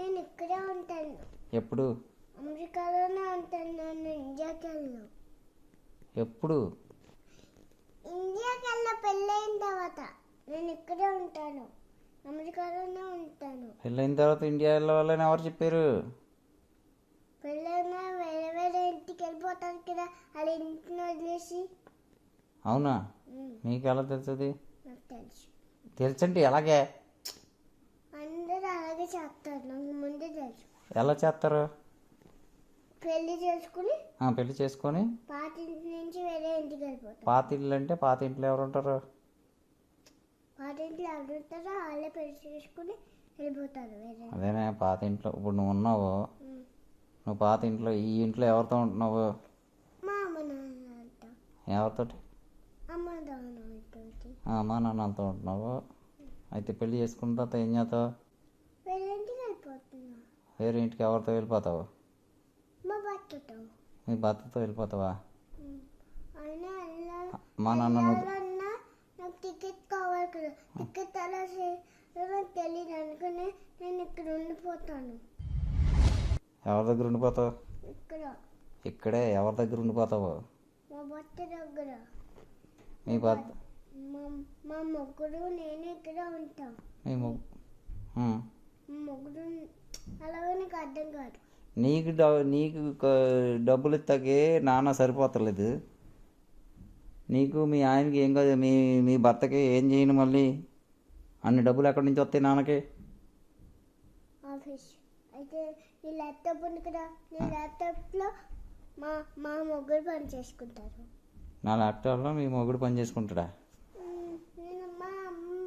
నేను ఇక్కడే ఉంటాను. ఎప్పుడు? అమెరికాలోనే ఉంటాను. నేను ఇండియాకి వెళ్ళను. ఎప్పుడు? ఇండియాకి వెళ్ళిన పెళ్ళైన తర్వాత నేను ఇక్కడే ఉంటాను. అమెరికాలోనే ఉంటాను. పెళ్ళైన తర్వాత ఇండియా వెళ్ళవాలని ఎవరు చెప్పారు? పెళ్ళైనా వేరే వేరే ఇంటికి వెళ్ళిపోతాను కదా, వాళ్ళ ఇంటిని వదిలేసి. అవునా? మీకు ఎలా తెలుస్తుంది? నాకు తెలుసు. తెలుసండి ఎలాగే? అందరూ అలాగే చేస్తారు, నాకు ముందే తెలుసు. ఎలా చేస్తారు? పెళ్లి చేసుకుని పెళ్లి చేసుకొని పాత ఇంటి నుంచి వేరే ఇంటికి వెళ్ళిపోతారు. పాత ఇల్లు అంటే పాత ఇంట్లో ఎవరు ఉంటారు? పాత ఇంట్లో ఎవరు ఉంటారో వాళ్ళే పెళ్లి చేసుకుని వెళ్ళిపోతారు వేరే. అదేనే పాత ఇంట్లో ఇప్పుడు నువ్వు ఉన్నావు. నువ్వు పాత ఇంట్లో ఈ ఇంట్లో ఎవరితో ఉంటున్నావు? మా అమ్మ నాన్నతో. ఎవరితోటి? అమ్మ నాన్నతో. అమ్మా నాన్నలతో ఉంటున్నావు. అయితే పెళ్లి చేసుకున్న తర్వాత ఏం చేస్తావు? వేరే ఇంటికి వెళ్ళిపోతున్నా. వేరే ఇంటికి ఎవరితో వెళ్ళిపోతావు? మా భర్తతో. మీ భర్తతో వెళ్ళిపోతావా? అయినా మా నాన్న వెళ్ళాలన్నా నాకు టికెట్ కావాలి కదా. టికెట్ అలా చేయడం తెలియదు అనుకుని నేను ఇక్కడ ఉండిపోతాను. ఎవరి దగ్గర ఉండిపోతావు? ఇక్కడ ఇక్కడే ఎవరి దగ్గర ఉండిపోతావు? మా భర్త దగ్గర. మీ భర్త మా ముగ్గురు నేను ఇక్కడ ఉంటాం. మీ ముగ్గురు అలాగే నాకు అర్థం కాదు. నీకు డబ్బులు ఇస్తాకే నాన్న సరిపోతలేదు. నీకు మీ ఆయనకి ఏం కాదు, మీ భర్తకి ఏం చేయను మళ్ళీ అన్ని డబ్బులు ఎక్కడి నుంచి వస్తాయి నాన్నకి? ఆఫీస్ అయితే నీ ల్యాప్టాప్ ఉంది కదా, నీ ల్యాప్టాప్లో మా మా ముగ్గురు పని చేసుకుంటారు. నా ల్యాప్టాప్లో మీ మొగుడు పని చేసుకుంటాడా? నేను మా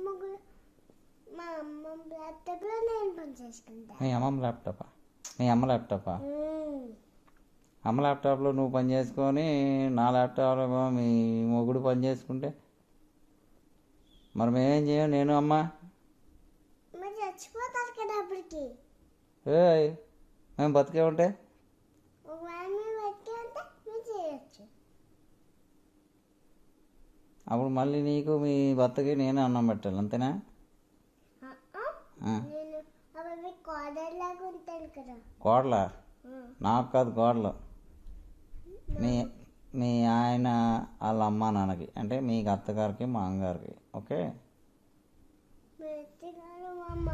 ముగ్గురు మా అమ్మ ల్యాప్టాప్లో నేను పని చేసుకుంటా. మీ అమ్మ ల్యాప్టాపా? మీ అమ్మ ల్యాప్టాపా? అమ్మ ల్యాప్టాప్లో నువ్వు పని చేసుకొని నా ల్యాప్టాప్లో మీ మొగుడు పని చేసుకుంటే మరి మేమేం చేయం? నేను అమ్మ మరి చచ్చిపోతారు కదా అప్పటికి. మేము బతికే ఉంటే ఒకవేళ మీరు బతికే ఉంటే మీరు చేయొచ్చు. అప్పుడు మళ్ళీ నీకు మీ భర్తకి నేను అన్నం పెట్టాలి అంతేనా? నేను అవి కోడలాగా ఉంటాను కదా. కోడలా? నాకు కాదు కోడలు. మీ ఆయన వాళ్ళ అమ్మ నాన్నకి, అంటే మీ అత్తగారికి మా అమ్మగారికి. ఓకే. మా అత్తగారు మా అమ్మ